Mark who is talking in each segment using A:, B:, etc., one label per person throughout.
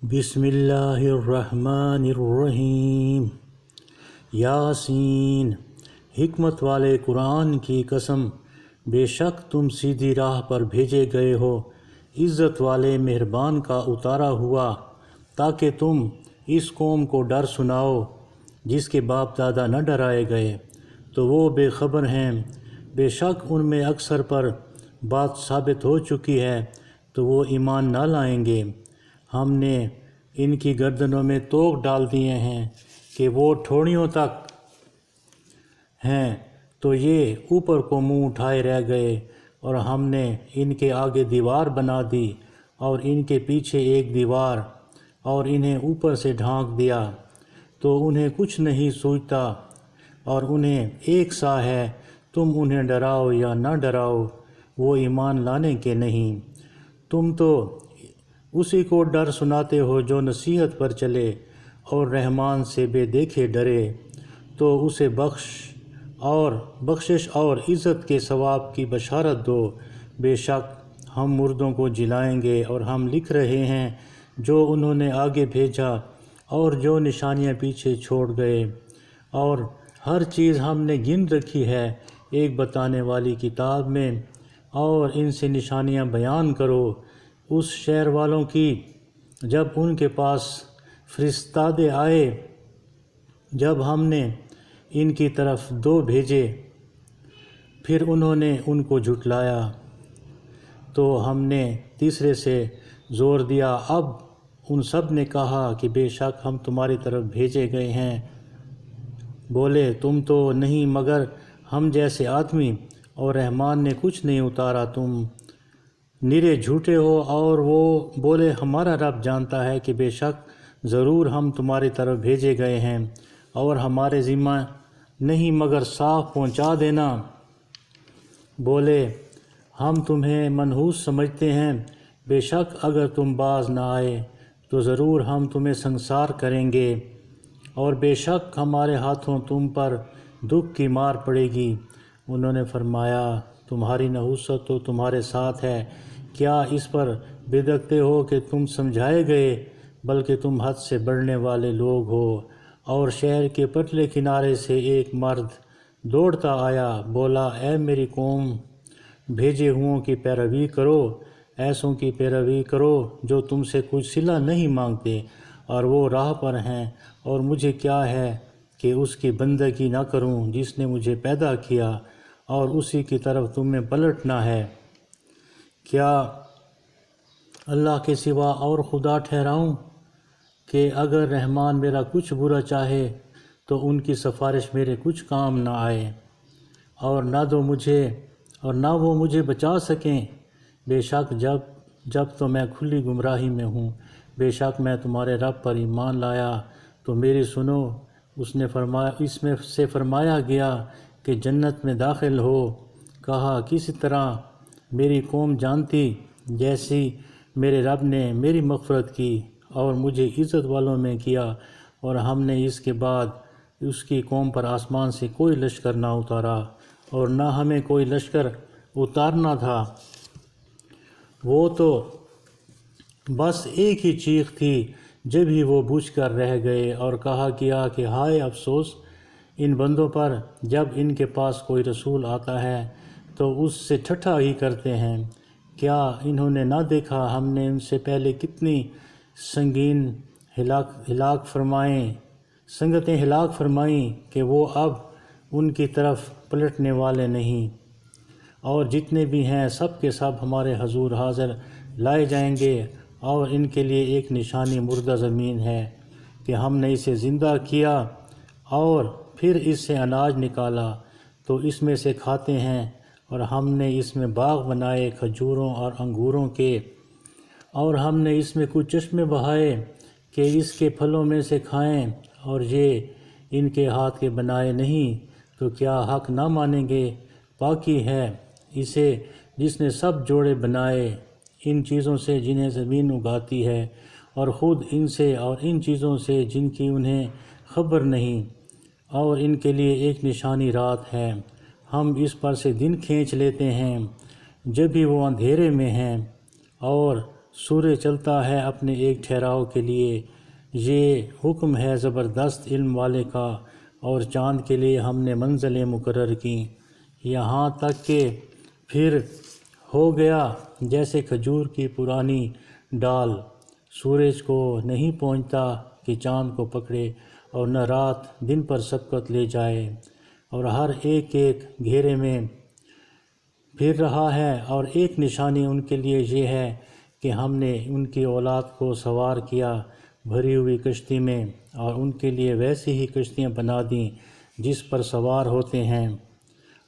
A: بسم اللہ الرحمن الرحیم۔ یاسین، حکمت والے قرآن کی قسم، بے شک تم سیدھی راہ پر بھیجے گئے ہو، عزت والے مہربان کا اتارا ہوا، تاکہ تم اس قوم کو ڈر سناؤ جس کے باپ دادا نہ ڈرائے گئے تو وہ بے خبر ہیں۔ بے شک ان میں اکثر پر بات ثابت ہو چکی ہے تو وہ ایمان نہ لائیں گے۔ ہم نے ان کی گردنوں میں توق ڈال دیے ہیں کہ وہ ٹھوڑیوں تک ہیں، تو یہ اوپر کو منہ اٹھائے رہ گئے، اور ہم نے ان کے آگے دیوار بنا دی اور ان کے پیچھے ایک دیوار، اور انہیں اوپر سے ڈھانک دیا تو انہیں کچھ نہیں سوچتا، اور انہیں ایک سا ہے تم انہیں ڈراؤ یا نہ ڈراؤ وہ ایمان لانے کے نہیں۔ تم تو اسی کو ڈر سناتے ہو جو نصیحت پر چلے اور رحمان سے بے دیکھے ڈرے، تو اسے بخشش اور عزت کے ثواب کی بشارت دو۔ بے شک ہم مردوں کو جلائیں گے، اور ہم لکھ رہے ہیں جو انہوں نے آگے بھیجا اور جو نشانیاں پیچھے چھوڑ گئے، اور ہر چیز ہم نے گن رکھی ہے ایک بتانے والی کتاب میں، اور ان سے نشانیاں بیان کرو اس شہر والوں کی جب ان کے پاس فرستادے آئے۔ جب ہم نے ان کی طرف 2 بھیجے پھر انہوں نے ان کو جھٹلایا، تو ہم نے تیسرے سے زور دیا۔ اب ان سب نے کہا کہ بے شک ہم تمہاری طرف بھیجے گئے ہیں۔ بولے تم تو نہیں مگر ہم جیسے آدمی، اور رحمان نے کچھ نہیں اتارا، تم نرے جھوٹے ہو۔ اور وہ بولے ہمارا رب جانتا ہے کہ بے شک ضرور ہم تمہاری طرف بھیجے گئے ہیں، اور ہمارے ذمہ نہیں مگر صاف پہنچا دینا۔ بولے ہم تمہیں منحوس سمجھتے ہیں، بے شک اگر تم باز نہ آئے تو ضرور ہم تمہیں سنگسار کریں گے، اور بے شک ہمارے ہاتھوں تم پر دکھ کی مار پڑے گی۔ انہوں نے فرمایا تمہاری نحوست تو تمہارے ساتھ ہے، کیا اس پر بدکتے ہو کہ تم سمجھائے گئے، بلکہ تم حد سے بڑھنے والے لوگ ہو۔ اور شہر کے پتلے کنارے سے ایک مرد دوڑتا آیا، بولا اے میری قوم، بھیجے ہوں کی پیروی کرو، ایسوں کی پیروی کرو جو تم سے کچھ صلہ نہیں مانگتے اور وہ راہ پر ہیں، اور مجھے کیا ہے کہ اس کی بندگی نہ کروں جس نے مجھے پیدا کیا، اور اسی کی طرف تمہیں پلٹنا ہے۔ کیا اللہ کے سوا اور خدا ٹھہراؤں کہ اگر رحمان میرا کچھ برا چاہے تو ان کی سفارش میرے کچھ کام نہ آئے، اور نہ وہ مجھے بچا سکیں۔ بے شک جب تو میں کھلی گمراہی میں ہوں، بے شک میں تمہارے رب پر ایمان لایا تو میری سنو۔ اس میں سے فرمایا گیا کہ جنت میں داخل ہو۔ کہا کسی طرح میری قوم جانتی، جیسی میرے رب نے میری مغفرت کی اور مجھے عزت والوں میں کیا، اور ہم نے اس کے بعد اس کی قوم پر آسمان سے کوئی لشکر نہ اتارا، اور نہ ہمیں کوئی لشکر اتارنا تھا۔ وہ تو بس ایک ہی چیخ تھی، جب ہی وہ بجھ کر رہ گئے، اور کہا کیا کہ ہائے افسوس ان بندوں پر، جب ان کے پاس کوئی رسول آتا ہے تو اس سے ٹھٹھا ہی کرتے ہیں۔ کیا انہوں نے نہ دیکھا ہم نے ان سے پہلے کتنی سنگتیں ہلاک فرمائیں کہ وہ اب ان کی طرف پلٹنے والے نہیں، اور جتنے بھی ہیں سب کے سب ہمارے حضور حاضر لائے جائیں گے، اور ان کے لیے ایک نشانی مردہ زمین ہے کہ ہم نے اسے زندہ کیا اور پھر اس سے اناج نکالا تو اس میں سے کھاتے ہیں، اور ہم نے اس میں باغ بنائے کھجوروں اور انگوروں کے، اور ہم نے اس میں کچھ چشمے بہائے کہ اس کے پھلوں میں سے کھائیں، اور یہ ان کے ہاتھ کے بنائے نہیں، تو کیا حق نہ مانیں گے؟ پاکی ہے اسے جس نے سب جوڑے بنائے ان چیزوں سے جنہیں زمین اگاتی ہے، اور خود ان سے اور ان چیزوں سے جن کی انہیں خبر نہیں، اور ان کے لیے ایک نشانی رات ہے، ہم اس پر سے دن کھینچ لیتے ہیں جب بھی وہ اندھیرے میں ہیں، اور سورج چلتا ہے اپنے ایک ٹھہراؤ کے لیے، یہ حکم ہے زبردست علم والے کا، اور چاند کے لیے ہم نے منزلیں مقرر کیں، یہاں تک کہ پھر ہو گیا جیسے کھجور کی پرانی ڈال، سورج کو نہیں پہنچتا کہ چاند کو پکڑے، اور نہ رات دن پر سبقت لے جائے، اور ہر ایک گھیرے میں پھر رہا ہے، اور ایک نشانی ان کے لیے یہ ہے کہ ہم نے ان کی اولاد کو سوار کیا بھری ہوئی کشتی میں، اور ان کے لیے ویسی ہی کشتیاں بنا دیں جس پر سوار ہوتے ہیں،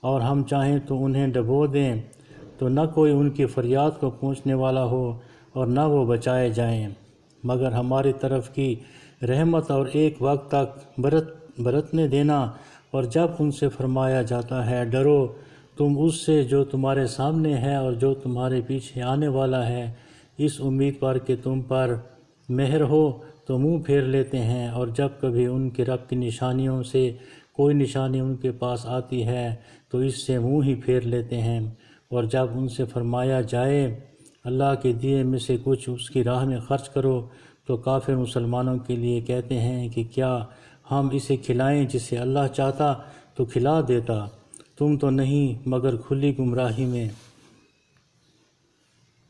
A: اور ہم چاہیں تو انہیں ڈبو دیں تو نہ کوئی ان کی فریاد کو پہنچنے والا ہو اور نہ وہ بچائے جائیں، مگر ہماری طرف کی رحمت اور ایک وقت تک برتنے دینا۔ اور جب ان سے فرمایا جاتا ہے ڈرو تم اس سے جو تمہارے سامنے ہے اور جو تمہارے پیچھے آنے والا ہے، اس امید پر کہ تم پر مہر ہو، تو منہ پھیر لیتے ہیں، اور جب کبھی ان کے رب کی نشانیوں سے کوئی نشانی ان کے پاس آتی ہے تو اس سے منہ ہی پھیر لیتے ہیں۔ اور جب ان سے فرمایا جائے اللہ کے دیے میں سے کچھ اس کی راہ میں خرچ کرو، تو کافر مسلمانوں کے لیے کہتے ہیں کہ کیا ہم اسے کھلائیں، جسے اللہ چاہتا تو کھلا دیتا، تم تو نہیں مگر کھلی گمراہی میں